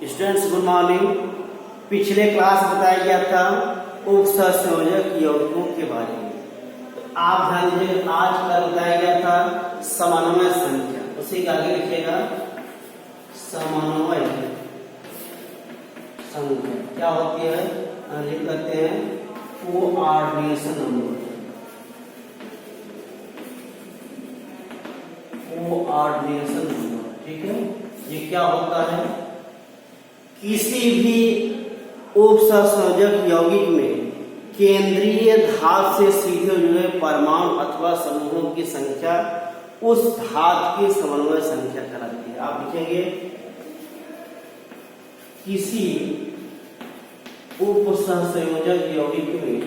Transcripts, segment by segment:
Students good morning. पिछले class बताया गया था उपसंयोजक यौगिकों के बारे में। तो आप ध्यान दीजिए, आज का बताया गया था समन्वय संख्या। उसी के आगे लिखिएगा समन्वय संख्या क्या होती है, लिख करते हैं कोऑर्डिनेशन नंबर। कोऑर्डिनेशन नंबर, ठीक है। ये क्या होता है, किसी भी उपसंयोजक यौगिक में केंद्रीय धात से सीधे जुड़े परमाणु अथवा समूहों की संख्या उस धात की समन्वय संख्या कहलाती है। आप लिखेंगे किसी उपसंयोजक यौगिक में,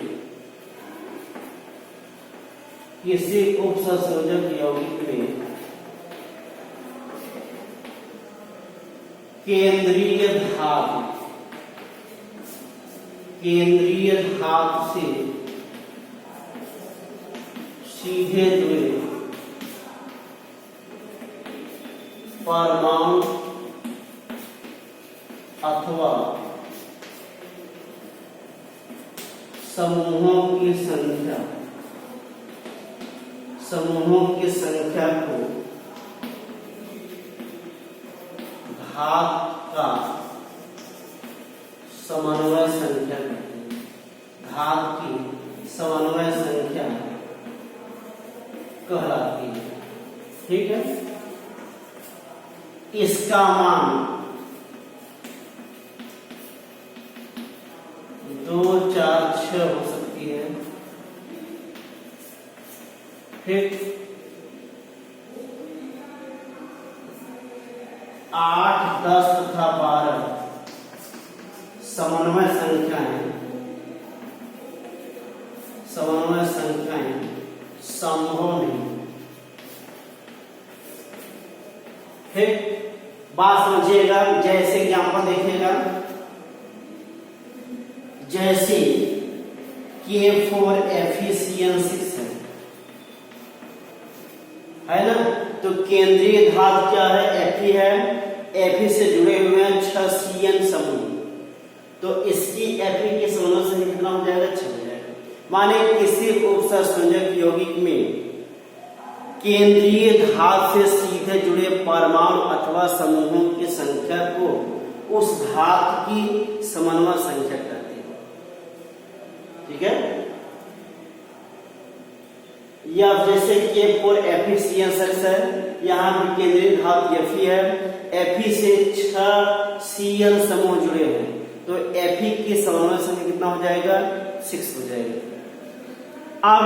किसी उपसंयोजक यौगिक में केंद्रीय धात से सीधे जुड़े परमाणु अथवा समूहों की संख्या को धात का समन्वय संख्या कहते हैं। धात की समन्वय संख्या कहलाती है, ठीक है। इसका मान 2, 4, 6 हो सकती है, ठीक। 8, 10 तथा 12 समन्वय संख्याएं संभव नहीं, ठीक। बात समझिएगा, जैसे एग्जाम्पल देखिएगा, जैसे K4FeCN6 है ना, तो केंद्रीय धात क्या है, Fe है। Fe से जुड़े हुए हैं 6 CN समूह, तो इसकी Fe की समन्वय संख्या कितना हो जाएगा, 6 हो जाएगा। माने किसी उपसंयोजक यौगिक में केंद्रीय धात से सीधे जुड़े परमाणु अथवा समूहों की संख्या को उस धात की समन्वय संख्या कहते हैं, ठीक है। या जैसे K4FeCN6 है, यहाँ पर केंद्रीय धात Fe है। Fe से 6 CN समूह जुड़े हैं, तो Fe की समन्वय संख्या कितना हो जाएगा, 6 हो जाएगा। अब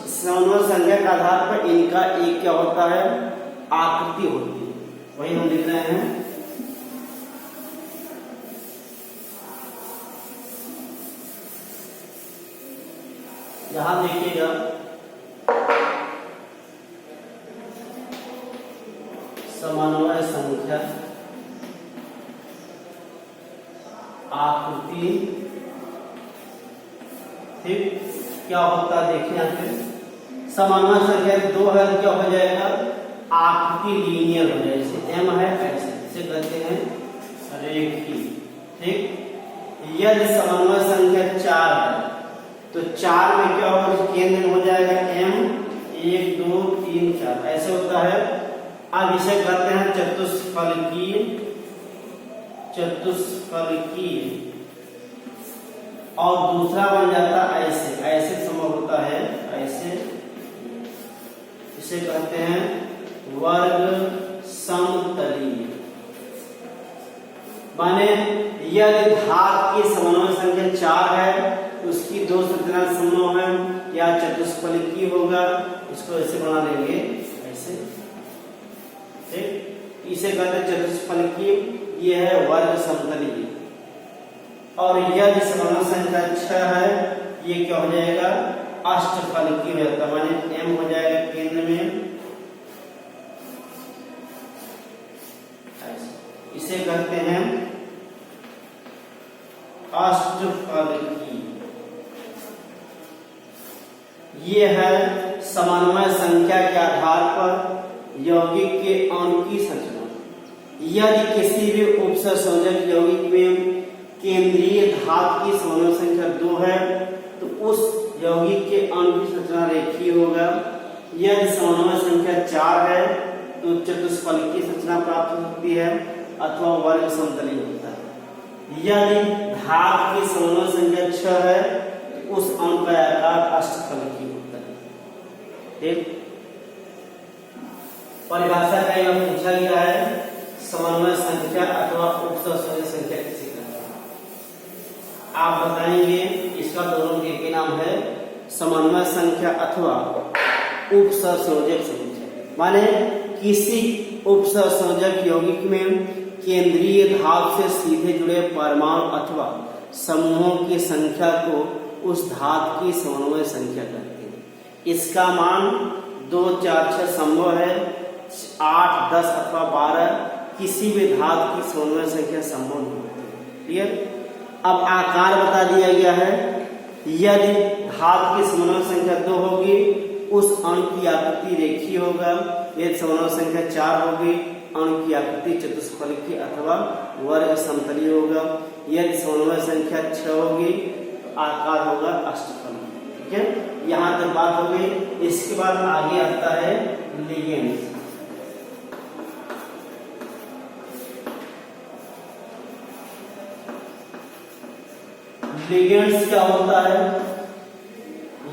समन्वय संख्या के आधार पर इनका एक क्या होता है, आकृति होती है, वही हम लिख रहे हैं। यहां देखिएगा, समन्वय संख्या आकृति, ठीक। क्या होता है देखिए, यहाँ पे समन्वय संख्या 2 है, क्या हो जाएगा, आकृति लीनियर हो जाएगी। जैसे M है ऐसे, इसे कहते हैं रेखीय, ठीक। यदि समन्वय संख्या 4 है, तो 4 में क्या होगा, केंद्र हो जाएगा M, 1, 2, 3, 4 ऐसे होता है। अब इसे कहते हैं चतुष्फलकीय, और दूसरा बन जाता है ऐसे संभव होता है, ऐसे। इसे कहते हैं वर्ग समतलीय। माने यदि धात की समन्वय संख्या 4 है, उसकी 2 से कितना समूह है, या चतुष्फलकीय होगा, इसको ऐसे बना लेंगे, ऐसे, ठीक। इसे कहते हैं चतुष्फलकीय, ये है वर्ग समतलीय। और यदि समन्वय संख्या 6 है, ये क्या हो जाएगा, अष्टफलकीय हो जाता है। माने M हो जाएगा केंद्र में, इसे कहते हैं अष्टफलकीय। ये है समन्वय संख्या के आधार पर यौगिक के अणु की संरचना। यदि किसी भी उपसंयोजक यौगिक में केंद्रीय धातु की समन्वय संख्या 2 है तो उस यौगिक के अणु की संरचना रेखीय होगा। यदि समन्वय संख्या 4 है तो चतुष्फलकीय संरचना प्राप्त हो सकती है अथवा वर्ग समतलीय होता है। यदि धातु की समन्वय संख्या 6 है तो उस अणु का आकार अष्टफलकीय होता है। ठीक, परिभाषा का यह पूछा गया है समन्वय संख्या अथवा उपसंयोजक संख्या किसे कहते हैं। आप बताएंगे इसका दोनों के एक ही नाम है समन्वय संख्या अथवा उपसंयोजक संख्या। माने किसी उपसंयोजक यौगिक में केंद्रीय धातु से सीधे जुड़े परमाणु अथवा समूहों की संख्या को उस धातु की समन्वय संख्या कहते हैं। इसका मान 2, 4, 6 संभव है, 8, 10 अथवा 12 किसी भी धातु की समन्वय संख्या संभव नहीं होती। क्लियर। अब आकार बता दिया गया है। यदि धातु की समन्वय संख्या 2 होगी उस अणु की आकृति रेखीय होगा। यदि समन्वय संख्या 4 होगी अणु की आकृति चतुष्फलकीय अथवा वर्ग समतलीय होगा। यदि समन्वय संख्या 6 होगी तो आकार होगा अष्टफलकीय। ठीक है, यहाँ तक बात हो गई। इसके बाद आगे आता है लिगेंड्स। लिगेंड्स क्या होता है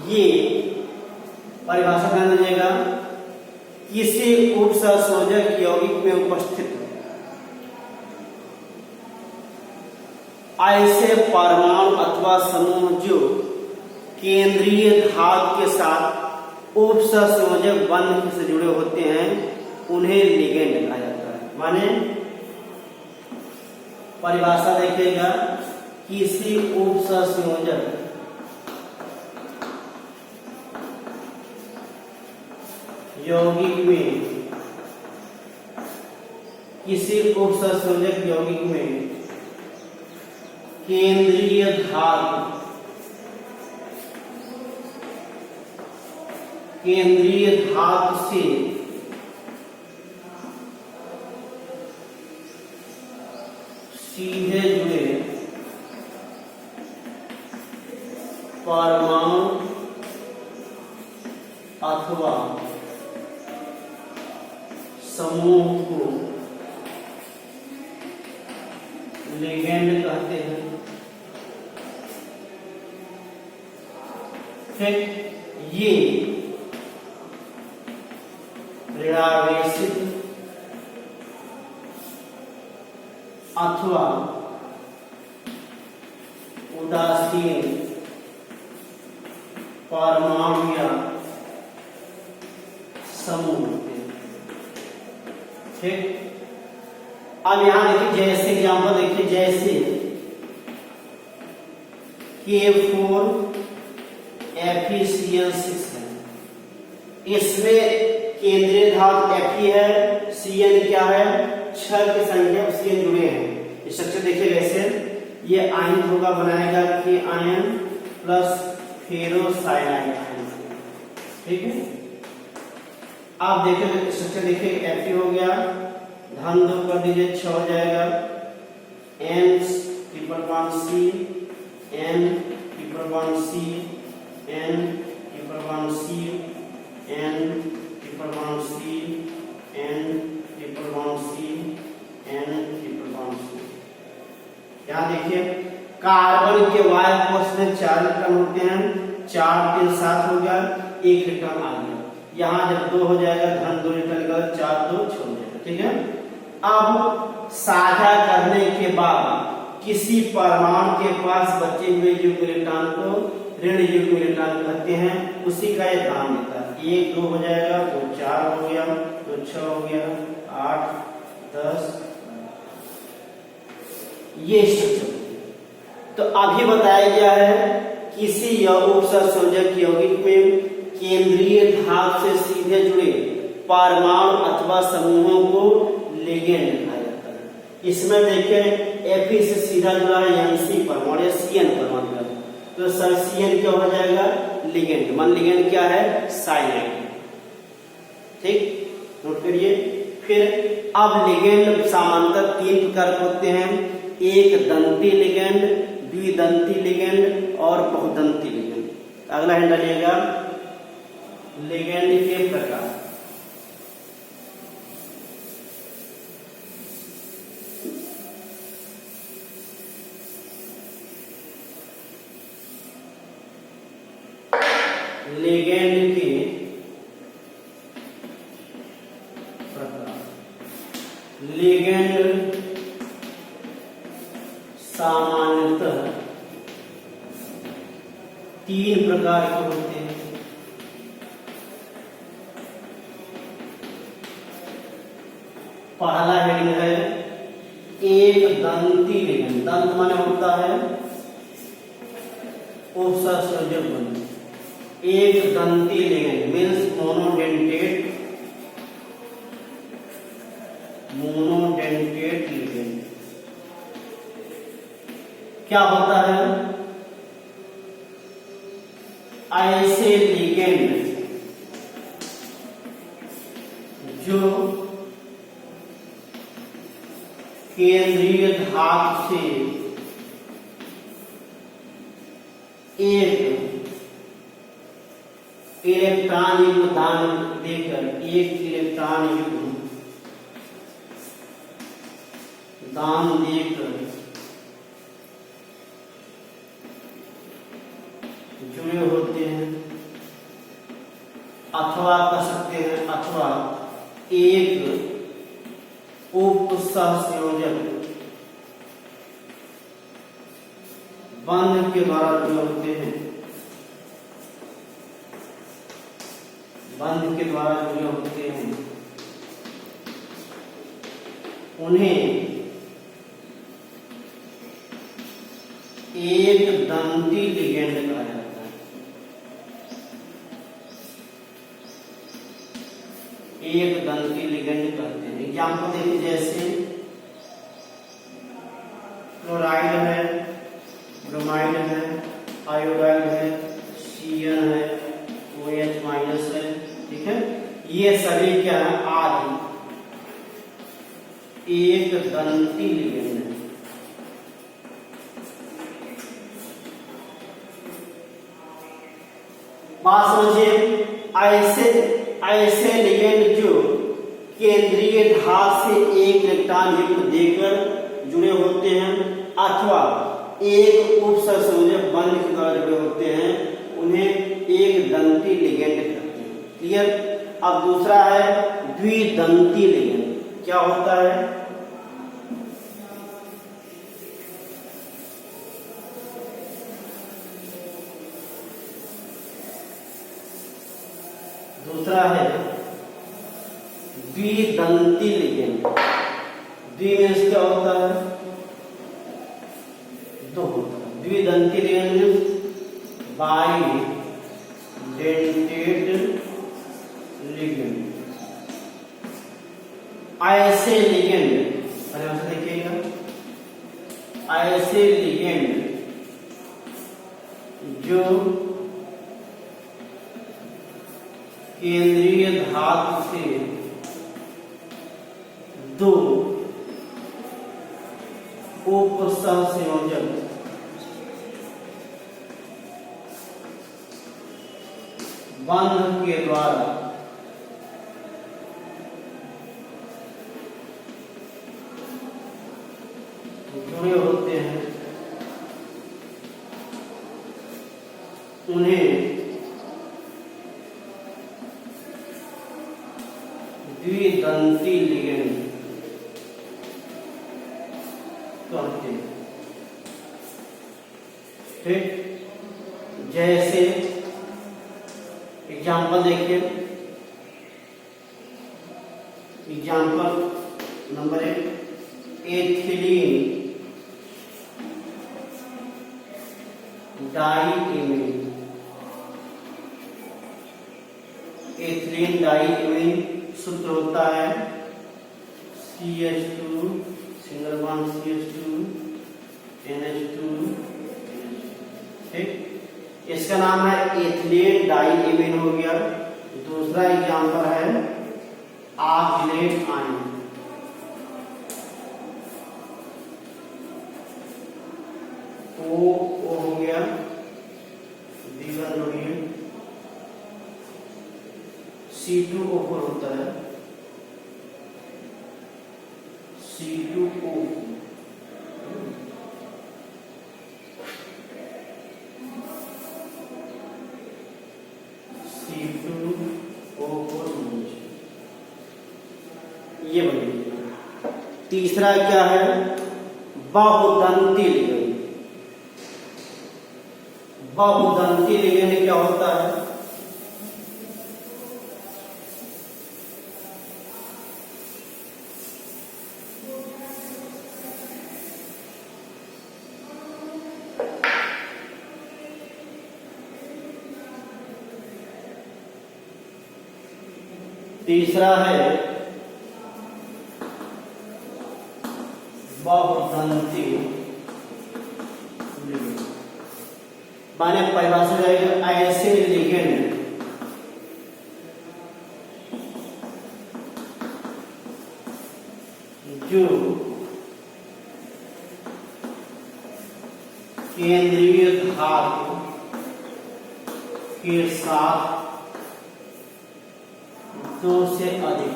ये परिभाषा ध्यान दीजिएगा। किसी उपसंयोजक यौगिक में उपस्थित ऐसे परमाणु अथवा समूह जो केंद्रीय धातु के साथ उपसंयोजक बंध से जुड़े होते हैं उन्हें लिगेंड कहा जाता है। माने परिभाषा देखिएगा, किसी उपसंयोजक यौगिक में केंद्रीय धातु से सीधे जुड़े परमाणु अथवा समूह को लिगेंड कहते हैं। फिर ये ऋणावेशित अथवा उदासीन परमाणु या समूह होते हैं। ठीक, अब यहां देखिए जैसे एग्जाम्पल देखिए, जैसे K4 FeCN6 है। इसमें केंद्रीय धातु Fe है, Cn क्या है, छह की संख्या Cn जुड़े हैं। स्ट्रक्चर देखिए कैसे, ये आयन होगा बनाएगा कि आयन प्लस फेरोसाइनाइड आयन। ठीक है, आप देखिए स्ट्रक्चर देखिए Fe हो गया, धन 2 कर दीजिए 6 हो जाएगा, N triple bond C, N triple bond C, N triple bond C, N triple bond C, N triple bond C, N triple bond C। यहाँ देखिए कार्बन के Y कोष में 4 इलेक्ट्रॉन होते हैं, 4 3 7 हो गया, 1 इलेक्ट्रॉन आ गया। यहाँ जब 2 हो जाएगा, धन 2 इलेक्ट्रॉन निकला, 4 2 छोड़ देगा। ठीक है, अब साझा करने के बाद किसी परमाणु के पास बचे हुए युग्म इलेक्ट्रॉन को ऋण युग्म इलेक्ट्रॉन कहते हैं, उसी का ये दान देता है। 1 2 हो जाएगा, 2 4 हो गया, 2 6 हो गया, 8 10, ये स्ट्रक्चर। तो अभी बताया गया है किसी उपसंयोजक यौगिक में केंद्रीय धातु से सीधे जुड़े परमाणु अथवा समूहों को लिगेंड कहा जाता है। इसमें देखिए Fe से सीधा जुड़ा है Nc परमाणु या Cn परमाणु, तो सर Cn क्या हो जाएगा, लिगेंड। मान लिगेंड क्या है, साइनाइड। ठीक, नोट करिए। फिर अब लिगेंड सामान्यतः 3 प्रकार के होते हैं, एक दंती लिगेंड, द्विदंती लिगेंड और बहुदंती लिगेंड। अगला है डालिएगा लिगेंड के प्रकार। लिगेंड के प्रकार। लिगेंड सामान्यतः 3 प्रकार के होते हैं। पहला हेडिंग है एक दंती लिगेंड। दंत माने होता है उपसंयोजक बंध। एक दंती लिगेंड मीन्स मोनोडेंटेट लिगेंड। क्या होता है? ऐसे लिगेंड जो केंद्रीय धातु से एक इलेक्ट्रॉन युग्म दान देकर, एक इलेक्ट्रॉन युग्म दान देकर जुड़े होते हैं, अथवा कह सकते हैं अथवा एक उपसंयोजक बंध के द्वारा जुड़े होते हैं, बंध के द्वारा जुड़े होते हैं, उन्हें एक दंती लिगेंड कहा जाता है। एक दंती लिगेंड कहते हैं। एग्जाम्पल देखिए, जैसे क्लोराइड है, ब्रोमाइड है, आयोडाइड है, Cn है, OH माइनस है, ठीक है। ये सभी क्या है? आदि एक दंती लिगेंड है। बात समझिए, ऐसे लिगेंड जो केंद्रीय धातु से एक इलेक्ट्रॉन युग्म देकर जुड़े होते हैं अथवा एक उपसंयोजक बंध के द्वारा जुड़े होते हैं, उन्हें एक दंती लिगेंड कहते हैं। क्लियर? अब दूसरा है द्विदंती लिगेंड। क्या होता है? दूसरा है द्विदंती लिगेंड। द्वि मीन्स क्या होता है? दो। द्विदंती लिगेंड मीन्स बाइडेंटेट लिगेंड। ऐसे लिगेंड, देखिएगा, ऐसे लिगेंड जो केंद्रीय धातु से दो उपसंयोजक बंध के द्वारा जुड़े होते हैं, उन्हें द्विदंती लिगेंड कहते हैं। ठीक, जैसे एग्जाम्पल देखिए, एग्जाम्पल नंबर 1, एथिलीन डाइइमीन। एथिलीन डाइइमीन सूत्र होता है CH2 single bond CH2 NH2। ठीक, इसका नाम है एथिलीन डाइइमीन हो गया। दूसरा एग्जांपल है आर्जिनेट आयन। ओ हो गया, दीवार जोड़िए, C2O4 होता है, C2O, ये बनेगा। तीसरा क्या है, बहुदंती लिगेंड। बहुदंती लिगेंड क्या होता है, तीसरा है बहुदंती लिगेंड। माने परिभाषा जाएगा ऐसे लिगेंड जो केंद्रीय धातु के साथ दो से अधिक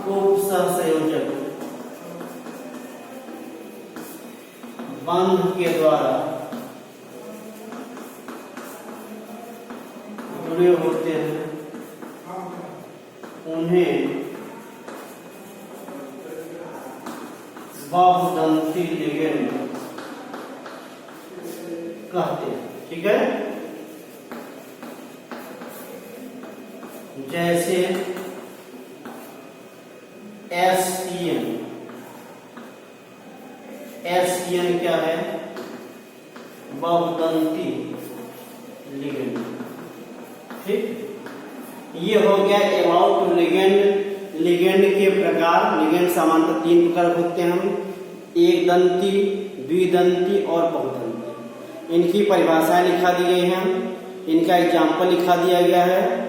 उपसंयोजक बंध के द्वारा जुड़े होते हैं, उन्हें बहुदंती लिगेंड कहते हैं। ठीक है, जैसे एसईएन। एसईएन क्या है, बहुदंती लिगेंड। ठीक, ये हो गया अबाउट लिगेंड। लिगेंड के प्रकार, लिगेंड सामान्यतः 3 प्रकार होते हैं, एक दंती, द्विदंती और बहुदंती। इनकी परिभाषाएं लिखा दी गई हैं, इनका एग्जाम्पल लिखा दिया गया है,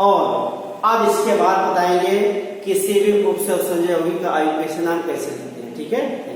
और अब इसके बाद बताएंगे किसी भी उपसंयोजक यौगिक का आयुर्वेद नाम कैसे देते हैं। ठीक है।